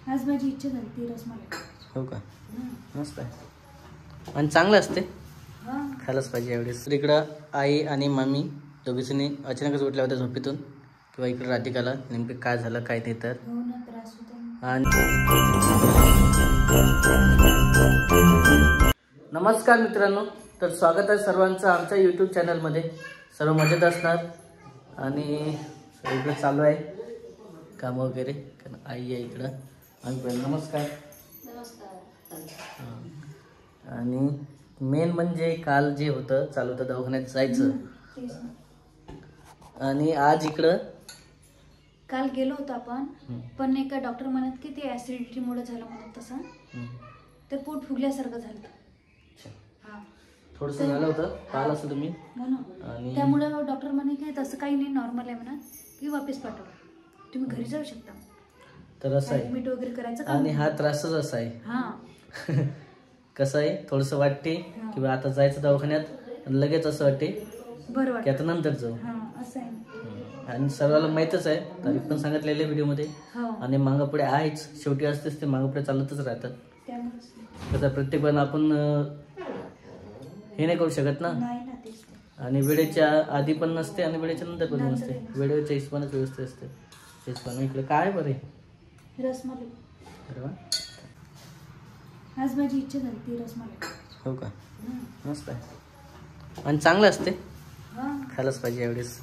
आज माझी इच्छा झाली ती रसमलाई. हो का? मस्त आहे आणि चांगलं असते, हां खायलाच पाहिजे एवढेच. तर इकडं आई आणि मामी दोघीजणी अचानकच उठल्या होत्या झोपेतून, किंवा इकडं राधिकाला नेमकं काय झालं काय नाही तर. हो ना, त्रास होतो. आणि नमस्कार मित्रांनो, तर स्वागत आहे सर्वांचं आमच्या यूट्यूब चॅनलमध्ये. सर्व मजेत असणार आणि इकडं चालू आहे कामं वगैरे, कारण आई आहे इकडं. आणि नमस्कार. आणि मेन म्हणजे काल जे होतं चालू होतं दवाखान्यात जायचं, आणि आज इकडं काल गेलो होतो आपण, पण एका डॉक्टर म्हणत की ते ऍसिडिटीमुळे झालं म्हणत तसं, ते पोट फुगल्यासारखं झालं. थोडंसं झालं होतं, पाहिलं असं तुम्ही. आणि त्यामुळे डॉक्टर म्हणे की तसं काही नाही, नॉर्मल आहे म्हणा, की वापस पाठवा, तुम्ही घरी जाऊ शकता. तर असं आहे, मीठ वगैरे करायचं. आणि हा त्रासच असा आहे. हां कसं आहे, थोडंसं वाटते की आता जायचं दवाखान्यात, लगेच असं वाटते बरं की आता नंतर जाऊ. असं आहे. आणि सर्वांना माहीतच आहे, तारीख पण सांगितलेली व्हिडिओमध्ये. आणि मागं पुढे आहेच, शेवटी असतेच ते, मागं पुढे चालतच राहतात. कसं प्रत्येक वेळेला आपण हे नाही करू शकत ना, आणि वेळेच्या आधी पण नसते आणि वेळेच्या नंतर पण नसते, वेळेच्या हिशोबानेच व्यवस्थित असते. हिशोबाने इकडे काय बरे रसमलाई. अरे वा, आज माझी इच्छा झाली ती रसमलाई. हो का? मस्त आहे आणि चांगलं असते, हां खायलाच पाहिजे एवढेच.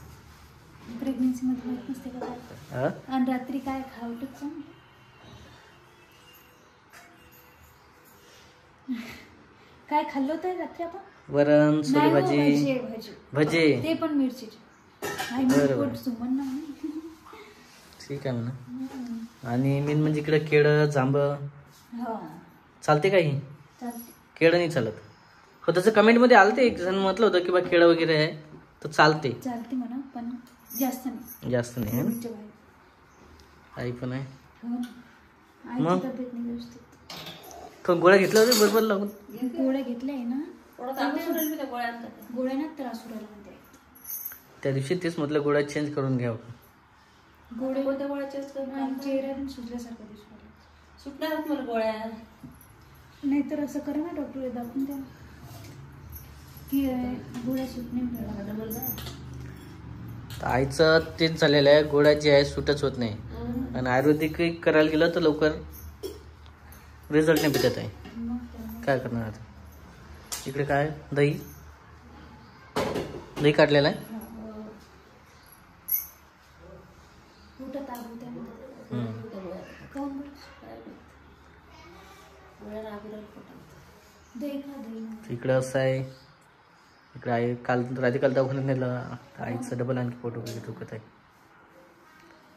प्रेग्नेन्सी मध्ये माहित नसते का काय, आणि रात्री काय खावटच काय खाल्लं होतं रात्री आपण? वरण, सोली भाजी, भजे, ते पण मिरचीचे. ठीक आहे म्हणा. आणि मेन म्हणजे इकडे केळं, जांभळं चालते काही, केळं नाही चालत. हो, तसं कमेंटमध्ये आलं ते, एक जण म्हटलं होतं की बा केळं वगैरे आहे तर चालते म्हणा, पण जास्त नाही. आई पण आहे. मग तब्येत नाही व्यवस्थित. गोळ्या घेतल्या होत्या बरोबर लागून? गोळ्या घेतल्या आहे ना, गोळ्यानं त्रास होईल म्हणते. त्या दिवशी तेच म्हटलं गोळ्या चेंज करून घ्यावं. गोळ्या चेंज करून चेहरा पण सुजल्यासारखं दिसतो. सुटणार मला गोळ्या, नाहीतर असं करा ना, डॉक्टर दाखवून द्या की गोळ्या सुट नाही. आईचं तेच झालेलं आहे, गोळ्या जे आहे सुटच होत नाही, आणि आयुर्वेदिक करायला गेलं तर लवकर रिझल्ट नाही भेटत आहे. काय करणार आता? इकडे काय दही काढलेला आहे. इकडं असं आहे, इकडे आई काल राधिकाला दवाखान्यात नेलं, आईचं डबल आणखी पोट वगैरे दुखत आहे.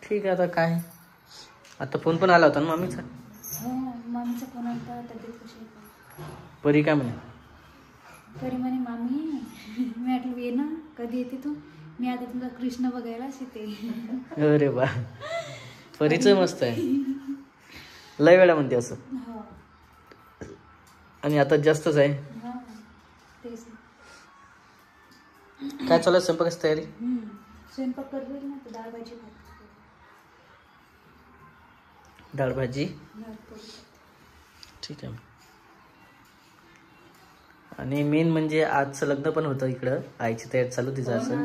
ठीक आहे, आता काय, आता फोन पण आला होता ना मामीचा. मामीचा फोन आला, तब्येत कशी आहे? परी काय म्हणे? परी म्हणे मामी, मी म्हटलं ये ना, कधी येते तू? मी आता तुला कृष्ण बघायलाच येते. अरे वा, परीचं मस्त आहे, लय वेळा म्हणते असं. आणि आता जास्तच आहे. काय चालू आहे स्वयंपाकाची तयारी? स्वयंपाक करतोय ना, डाळ भाजी. ठीक आहे. आणि मेन म्हणजे आजचं लग्न पण होतं इकडं, आईची तयारी चालू तिचं असं.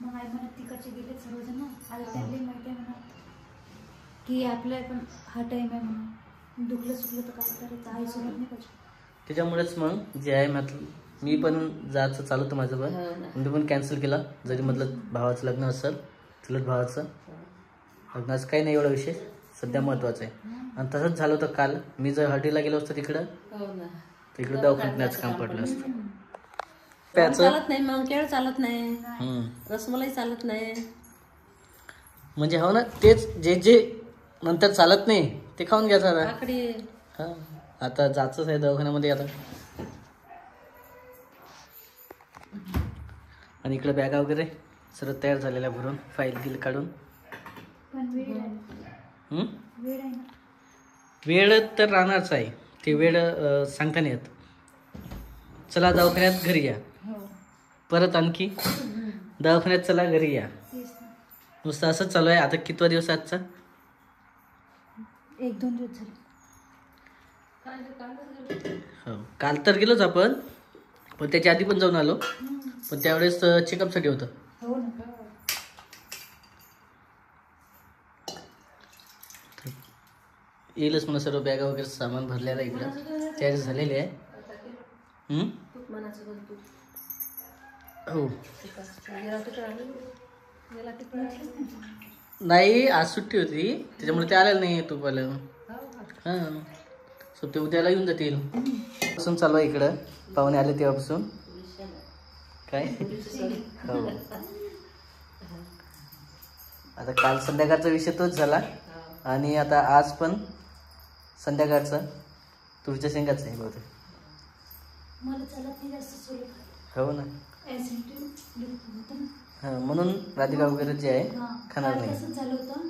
मग आई म्हणत तिकडचे गेले सर्वजण, आता त्यांनी माहिती आहे म्हणा की आपल्या पण हा टाइम आहे म्हणून, दुखलं सुखलं तर काय करायचं, आई सोबत नाही पाहिजे. त्याच्यामुळेच मग जे आहे म्हटलं, मी पण जायचं चालू होतं माझं पण, मी पण कॅन्सल केला. जरी म्हटलं भावाचं लग्न असेल, चुलत भावाचं लग्नाचं काही नाही एवढा विषय सध्या महत्वाचं आहे. आणि तसंच झालं होतं काल, मी जर हळदीला गेलो असतो तिकडं, तिकडं दवाखान्याचं काम पडलं असतं. चालत नाही, मग केळ चालत नाही, रसमलाई चालत नाही. म्हणजे हो ना, तेच जे नंतर चालत नाही ते खाऊन घ्यायचं. आता जायचंच आहे दवाखान्यामध्ये आता. आणि इकडे बॅगा वगैरे सर्व तयार झालेल्या भरून, फाईल गिल काढून. वेळ तर राहणारच आहे, ते वेळ सांगता नाही येत. चला दवाखान्यात घरी या, परत आणखी दवाखान्यात चला घरी या, तेच ना. नुसतं असंच चालू आहे. आता कितवा दिवस आजचा? 1-2 दिवस झाले. हो, काल तर गेलोच आपण, पण त्याच्या आधी पण जाऊन आलो, पण त्यावेळेस चेकअपसाठी होतं. हो ना. येईलच म्हणा, सर्व बॅगा वगैरे सामान भरलेलं आहे इकडं, तयारी झालेली आहे. हो नाही, आज सुट्टी होती त्याच्यामुळे ते आलेलं नाही तू पहिलं. हां, सुट्टी उद्याला येऊन जातील. पासून चालू आहे इकडं, पाहुणे आले तेव्हापासून. काय हो, आता काल संध्याकाळचा विषय तोच झाला आणि आता आज पण संध्याकाळचा तुळच्या शेंगाच आहे बहुतेक. हो ना. हां, म्हणून राधिका वगैरे जे आहे खाणार नाही. तसंच झालं होतं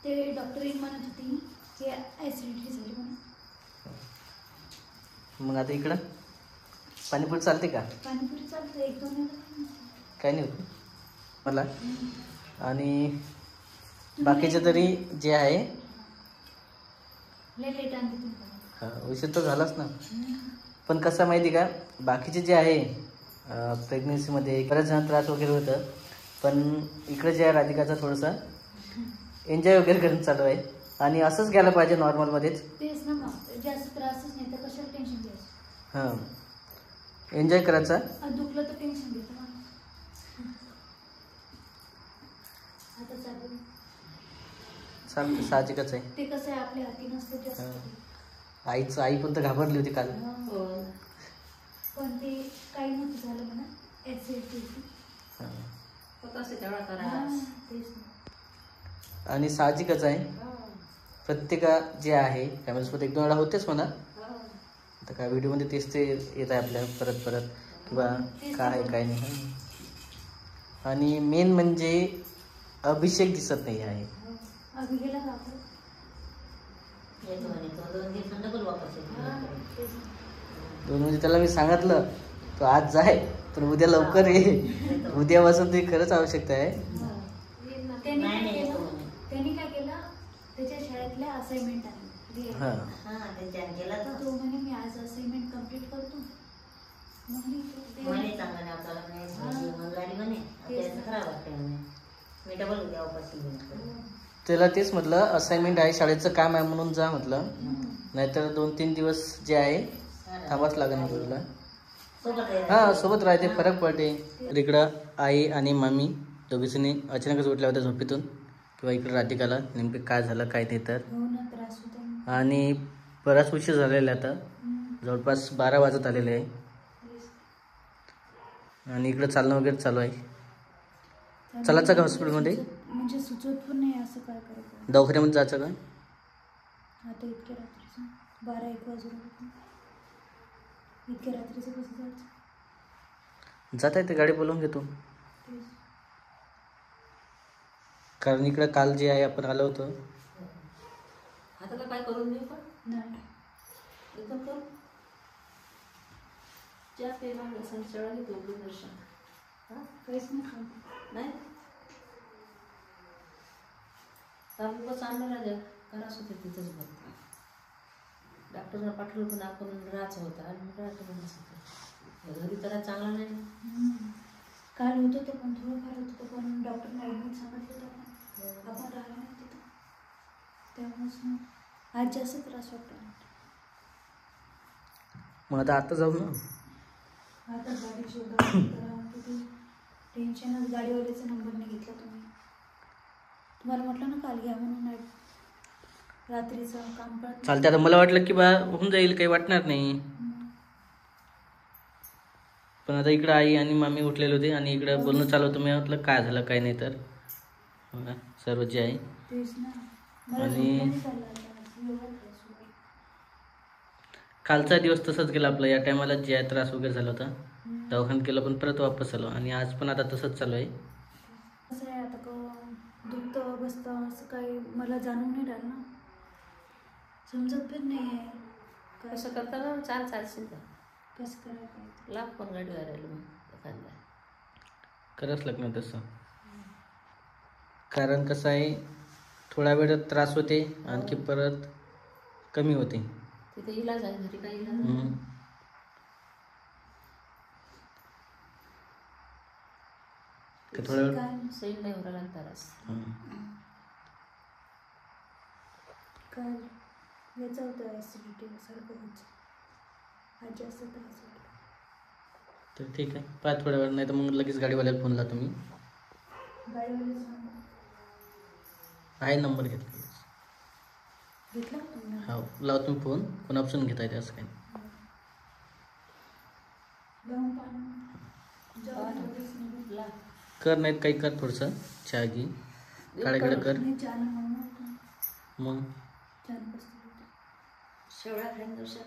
ते. डॉक्टर म्हणत होती की ॲसिडिटी झाली म्हणून. मग आता इकडं पाणीपुरी चालते का? पाणीपुरी चालते, 1-2 काय नाही होत मला. आणि बाकीचे तरी जे आहे लेट आणते. हां, उशीर तर झालाच ना. पण कसं माहिती का, बाकीचे जे आहे प्रेग्नेन्सीमध्ये बऱ्याच जण त्रास वगैरे होतं, पण इकडे जे आहे राधिकाचा थोडंसं एन्जॉय वगैरे करून चालू आहे. आणि असंच घ्यायला पाहिजे नॉर्मलमध्येच. तेच ना, मग जास्त त्रासच नाही तर कशाला टेन्शन घ्यायचं. हां, एन्जॉय करायचा. दुखलं तर टेन्शन घेतं माणूस. आता चालू चालतं, साहजिकच आहे. ते कसं आहे, आपल्या हाती नसतं जास्त. आई पण तर घाबरली होती काल. पण ते काही नव्हतं झालं म्हणा, ॲसिडिटी. आणि साहजिकच आहे, प्रत्येका जे आहे फॅमिलीसोबत 1-2 वेळा होतेच म्हणा. आता काय व्हिडिओमध्ये तेच ते येत आहे आपल्या परत परत, किंवा काय आहे काय नाही. आणि मेन म्हणजे अभिषेक दिसत नाही आहे. दोन म्हणजे त्याला मी सांगितलं तो आज जाय, पण उद्या लवकर ये. उद्यापासून ती खरंच आवश्यकता आहे. त्यांनी काय केलं, त्याच्या शाळेतल्या असाइनमेंट आहे. तो म्हणे मी आज असाइनमेंट कम्प्लीट करतो. त्याला तेच म्हटलं असाइनमेंट आहे, शाळेचं काम आहे म्हणून जा म्हटलं, नाहीतर 2-3 दिवस जे आहे थांबाच लागेल ना तुला. हां, सोबत राहते, फरक पडते. इकडं आई आणि मामी दोघीजणी अचानकच उठल्या होत्या झोपेतून, किंवा इकडं राधिकाला नेमकं काय झालं काय ते तर. आणि बराच उशीर झालेला आहे, आता जवळपास 12 वाजत आलेले आहे. आणि इकडं चालणं वगैरे चालू आहे. चालायचं का हॉस्पिटलमध्ये? म्हणजे सुचत पण नाही असं काय करायचं. दवाखान्यामध्ये जायचं का आता? इतक्या रात्रीचं 12-1 वाजून, इतक्या रात्रीचं कसं जायचं? जाता येते, गाडी बोलवून घेतो. कारण इकडं काल जे आहे आपण आलो होतो. आता काय करून देऊ का? नाही, एकदम करू ज्या पेला संचळा घेतो दर्शन. हां, काहीच नाही. उगाच आणलं राजा कराच होते तिथंच बघ. डॉक्टरला पाठवलं पण आपण राहायचं होतं आणि राहतो म्हणायचं घरी तर चांगला नाही. काल होतं ते पण थोडंफार होतं, पण डॉक्टरने ॲडमिट सांगितलं होतं आपण राहिलं नाही तिथं. त्यामुळेच मग आज जास्त त्रास वाटतो. मग आता जाऊ ना. आता गाडी शोधा, टेन्शनच. गाडीवाल्याचा नंबर नाही घेतला तुम्ही. तुम्हाला म्हटलं ना काल घ्या म्हणून, रात्रीचं काम पण चालते. आता मला वाटलं की बा होऊन जाईल, काही वाटणार नाही. पण आता इकडं आई आणि मामी उठलेले होते आणि इकडं बोलणं चालू होतं. मी म्हटलं काय झालं काय नाही तर सर्व जे आहे. आणि कालचा दिवस तसाच गेला आपला. या टायमाला जे आहे त्रास वगैरे झाला होता, दवाखान्यात केलं पण परत वापस आलो. आणि आज पण आता तसंच चालू आहे. कसं आहे आता दुखतं बसतं असं काही मला जाणून नाही राहिलं ना, समजत पण नाही आहे. कसं करताना चालशील का? कसं करायला लाभ पण गाडीवर राहिलो मग एखादा करावंच लागणार तसं. कारण कसं आहे, थोडा वेळ त्रास होते आणखी परत कमी होते. तिथे इलाज आहे, घरी काही इलाज नाही. थोडा वेळ सैल नाही उरायला त्रास. काय याचा होतं ॲसिडिटी सारखं व्हायचं. आज जास्त त्रास होतो. तर ठीक आहे, पाच थोड्या वेळ, नाही तर मग लगेच गाडीवाल्याला फोन लावतो मी. गाडीवाल्याचा आहे नंबर घेतला. घेतला का तुम्ही? हो, लावतो मी फोन. कोण ऑप्शन घेता येते असं काही. लावून पाणी कर, नाहीत काही कर, थोडंसं चहा घे, काळेकडे कर. मग शेवळा खाईन दिवसात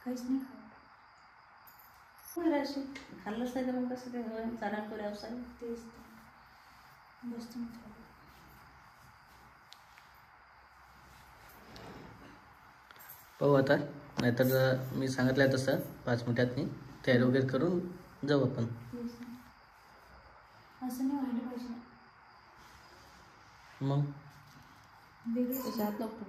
काहीच नाही खाल्लंच नाही तर मग कसं ते चालणार तो व्यवसाय. तेच मस्त पाहू आता, नाहीतर मी सांगितलं आहे तसं 5 मिनिटांनी तयारी वगैरे करून जाऊ आपण. असं नाही व्हायला पाहिजे. मग त्याच्यात नको.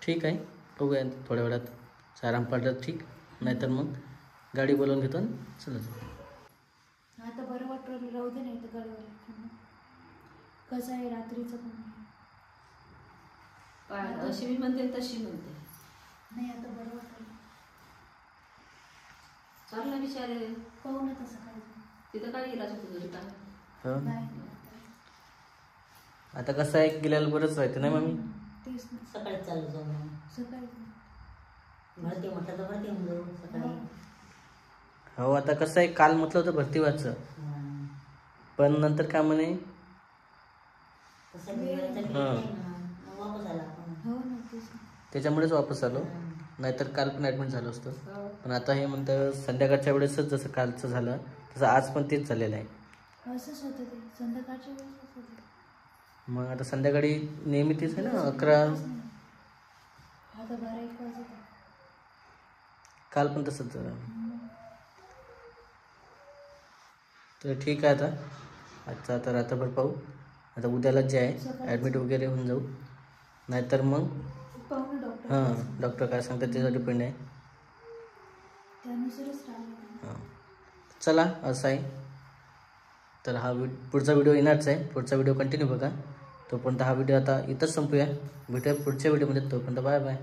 ठीक आहे, बघूया थोड्या वेळात आराम पडला ठीक, नाहीतर मग गाडी बोलवून घेतो आणि चला जाऊ. आता बरं वाटलं, राहू दे. नाही तर गाडीवाला कसं आहे रात्रीचं पण अशी मी म्हणते तशी म्हणते. नाही आता बरं वाटलं. चालला विचारे पाहू ना तसं काय तिथं काय इलाज होतो घरी काय. नाही. आता कसं आहे, गेल्याला बरंच राहते नाही मम्मी. तेच ना, सकाळी चालू जाऊ. सकाळी भरती म्हटलं तर भरती होऊन जाऊ सकाळी. हो, आता कसं आहे, काल म्हटलं होतं भरती व्हायचं, पण नंतर काय म्हणे त्याच्यामुळेच वापस आलो. नाहीतर काल पण ॲडमिट झालो असतो. पण आता हे म्हणतं संध्याकाळच्या वेळेसच जसं कालचं झालं तसं आज पण तेच झालेलं आहे. असंच होतं ते संध्याकाळच्या वेळेस होतं. मग आता संध्याकाळी नेहमी तेच आहे ना, 11. आता 12-1 वाजता काल पण तसंच झालं. तर ठीक आहे, आता आजचा आता रात्रभर पाहू. आता उद्याला जे आहे ॲडमिट वगैरे होऊन जाऊ, नाहीतर मग पाहू ना डॉक्टर. हां, डॉक्टर काय सांगतात त्याच्यावर डिपेंड आहे. त्यानुसारच राहिलं. हां, चला असं आहे. तर हा पुढचा व्हिडिओ येणारच आहे. पुढचा व्हिडिओ कंटिन्यू बघा. तोपर्यंत हा व्हिडिओ आता इथंच संपूया. भेटूया पुढच्या व्हिडिओमध्ये. तोपर्यंत बाय बाय.